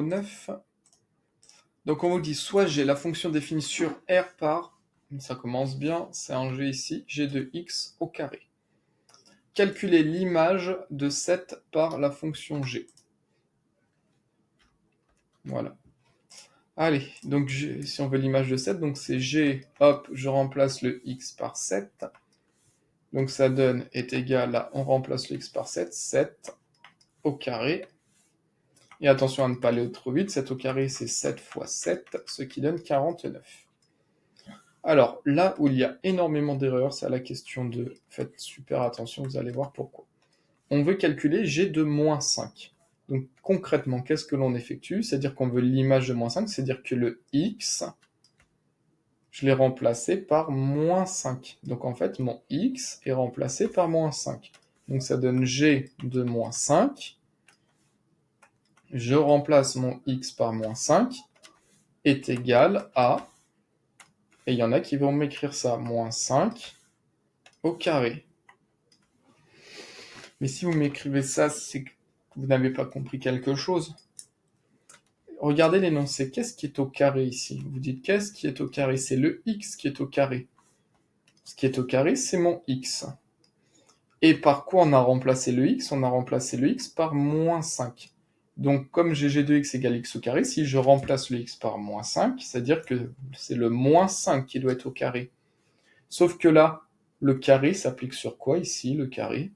9. Donc on vous dit soit j'ai la fonction définie sur R par, ça commence bien, c'est un G ici, G de x au carré. Calculer l'image de 7 par la fonction G. Voilà. Allez, donc si on veut l'image de 7, donc c'est G, hop, je remplace le x par 7. Donc ça donne, est égal à, on remplace le x par 7, 7 au carré. Et attention à ne pas aller trop vite, 7 au carré c'est 7 fois 7, ce qui donne 49. Alors, là où il y a énormément d'erreurs, c'est à la question de... Faites super attention, vous allez voir pourquoi. On veut calculer G de moins 5. Donc, concrètement, qu'est-ce que l'on effectue? C'est-à-dire qu'on veut l'image de moins 5, c'est-à-dire que le x, je l'ai remplacé par moins 5. Donc, en fait, mon x est remplacé par moins 5. Donc, ça donne G de moins 5. Je remplace mon x par moins 5 est égal à... Et il y en a qui vont m'écrire ça, moins 5 au carré. Mais si vous m'écrivez ça, c'est que vous n'avez pas compris quelque chose. Regardez l'énoncé. Qu'est-ce qui est au carré ici? Vous dites qu'est-ce qui est au carré? C'est le x qui est au carré. Ce qui est au carré, c'est mon x. Et par quoi on a remplacé le x? On a remplacé le x par moins 5. Donc, comme G de x égale x au carré, si je remplace le x par moins 5, c'est-à-dire que c'est le moins 5 qui doit être au carré. Sauf que là, le carré s'applique sur quoi ici, le carré?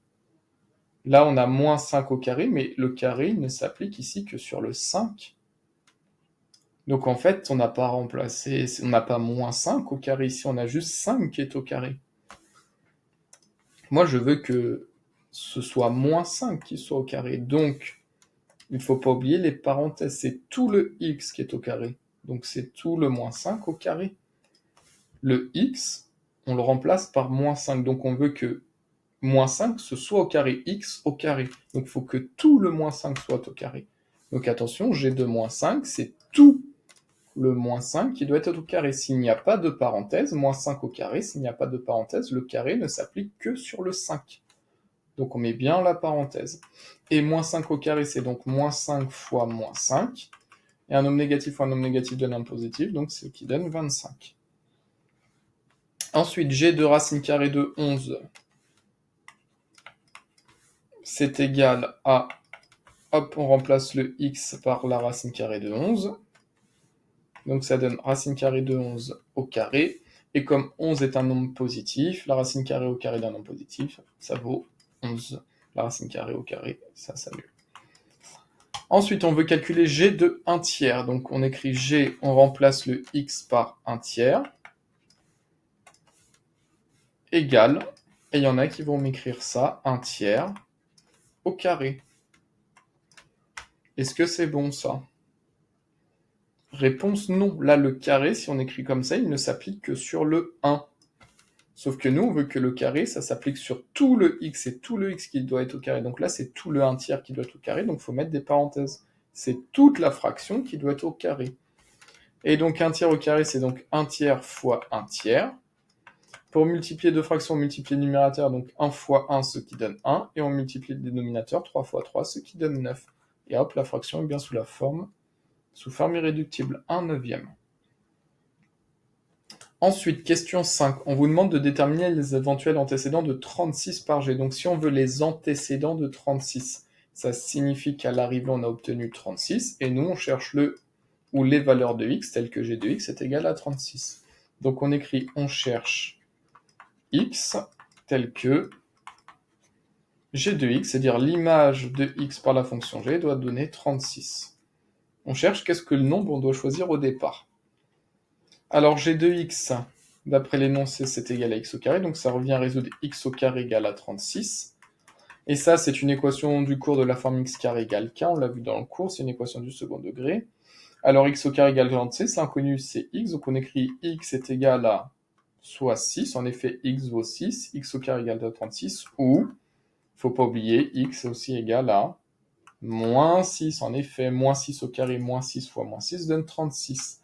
Là, on a moins 5 au carré, mais le carré ne s'applique ici que sur le 5. Donc en fait, on n'a pas remplacé, on n'a pas moins 5 au carré ici, on a juste 5 qui est au carré. Moi, je veux que ce soit moins 5 qui soit au carré. Donc, il ne faut pas oublier les parenthèses. C'est tout le x qui est au carré. Donc c'est tout le moins 5 au carré. Le x, on le remplace par moins 5. Donc on veut que moins 5, ce soit au carré x au carré. Donc il faut que tout le moins 5 soit au carré. Donc attention, G de moins 5, c'est tout le moins 5 qui doit être au carré. S'il n'y a pas de parenthèse, moins 5 au carré, s'il n'y a pas de parenthèse, le carré ne s'applique que sur le 5. Donc on met bien la parenthèse. Et moins 5 au carré, c'est donc moins 5 fois moins 5. Et un nombre négatif fois un nombre négatif donne un positif, donc c'est ce qui donne 25. Ensuite, G de racine carrée de 11, c'est égal à, hop, on remplace le x par la racine carrée de 11. Donc ça donne racine carrée de 11 au carré. Et comme 11 est un nombre positif, la racine carrée au carré d'un nombre positif, ça vaut 11. La racine carrée au carré, ça s'annule. Ensuite, on veut calculer G de 1 tiers. Donc on écrit G, on remplace le x par 1 tiers, égale, et il y en a qui vont m'écrire ça, 1 tiers au carré. Est-ce que c'est bon ça? Réponse non. Là, le carré, si on écrit comme ça, il ne s'applique que sur le 1. Sauf que nous, on veut que le carré, ça s'applique sur tout le x, et tout le x qui doit être au carré. Donc là, c'est tout le 1 tiers qui doit être au carré, donc il faut mettre des parenthèses. C'est toute la fraction qui doit être au carré. Et donc 1 tiers au carré, c'est donc 1 tiers fois 1 tiers. Pour multiplier deux fractions, on multiplie le numérateur, donc 1 fois 1, ce qui donne 1, et on multiplie le dénominateur, 3 fois 3, ce qui donne 9. Et hop, la fraction est bien sous forme irréductible, 1 neuvième. Ensuite, question 5. On vous demande de déterminer les éventuels antécédents de 36 par G. Donc si on veut les antécédents de 36, ça signifie qu'à l'arrivée, on a obtenu 36, et nous, on cherche le ou les valeurs de x, telles que G de x est égal à 36. Donc on écrit, on cherche x, tel que G de x, c'est-à-dire l'image de x par la fonction G, doit donner 36. On cherche qu'est-ce que le nombre on doit choisir au départ. Alors G de x, d'après l'énoncé, c'est égal à x au carré, donc ça revient à résoudre x au carré égale à 36. Et ça, c'est une équation du cours de la forme x carré égale k, on l'a vu dans le cours, c'est une équation du second degré. Alors x au carré égale 36, l'inconnu c'est x, donc on écrit x est égal à soit 6, en effet x vaut 6, x au carré égale à 36, ou, faut pas oublier, x est aussi égal à moins 6, en effet, moins 6 au carré, moins 6 fois moins 6 donne 36.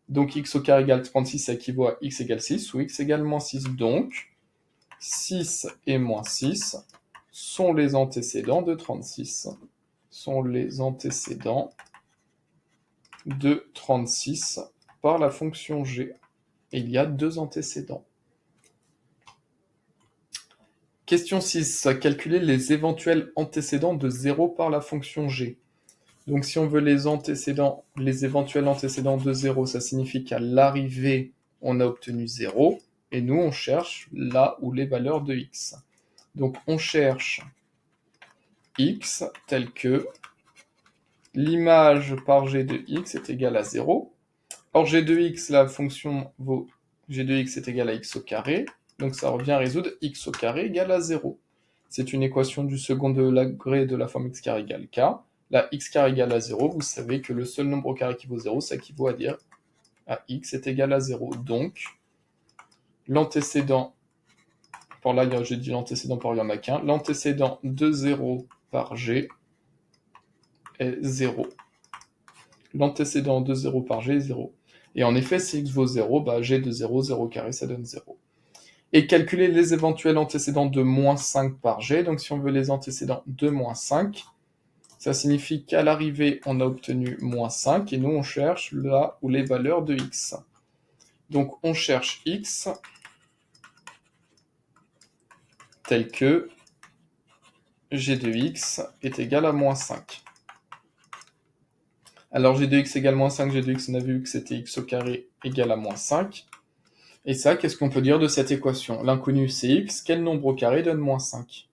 Donc x au carré égale 36, ça équivaut à x égale 6, ou x égale moins 6. Donc, 6 et moins 6 sont les antécédents de 36. Sont les antécédents de 36 par la fonction g. Et il y a 2 antécédents. Question 6. Calculer les éventuels antécédents de 0 par la fonction g. Donc si on veut les éventuels antécédents de 0, ça signifie qu'à l'arrivée, on a obtenu 0, et nous, on cherche là où les valeurs de x. Donc on cherche x tel que l'image par g de x est égale à 0. Or g de x, la fonction vaut g de x est égal à x au carré, donc ça revient à résoudre x au carré égale à 0. C'est une équation du second degré de la forme x carré égale k. Là, x carré égale à 0, vous savez que le seul nombre au carré qui vaut 0, ça équivaut à dire à x est égal à 0. Donc, l'antécédent, pour là, j'ai dit l'antécédent par il n'y en a qu'un, l'antécédent de 0 par g est 0. L'antécédent de 0 par g est 0. Et en effet, si x vaut 0, bah, g de 0, 0 carré, ça donne 0. Et calculer les éventuels antécédents de moins 5 par g. Donc si on veut les antécédents de moins 5, ça signifie qu'à l'arrivée, on a obtenu moins 5, et nous, on cherche là où les valeurs de x. Donc on cherche x tel que g de x est égal à moins 5. Alors g de x égale moins 5, g de x, on a vu que c'était x au carré égal à moins 5. Et ça, qu'est-ce qu'on peut dire de cette équation? L'inconnu, c'est x. Quel nombre au carré donne moins 5?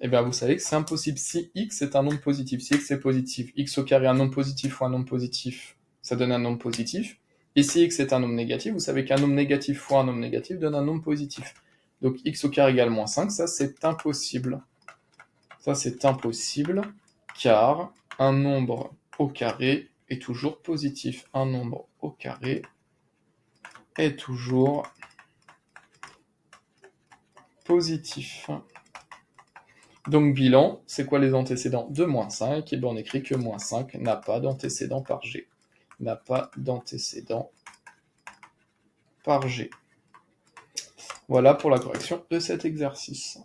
Eh bien, vous savez que c'est impossible. Si x est un nombre positif, si x est positif, x au carré, un nombre positif ou un nombre positif, ça donne un nombre positif. Et si x est un nombre négatif, vous savez qu'un nombre négatif fois un nombre négatif donne un nombre positif. Donc x au carré égale moins 5, ça c'est impossible. Ça c'est impossible, car un nombre au carré est toujours positif. Un nombre au carré est toujours positif. Donc bilan, c'est quoi les antécédents de moins 5? Et bien on écrit que moins 5 n'a pas d'antécédent par g. N'a pas d'antécédent par g. Voilà pour la correction de cet exercice.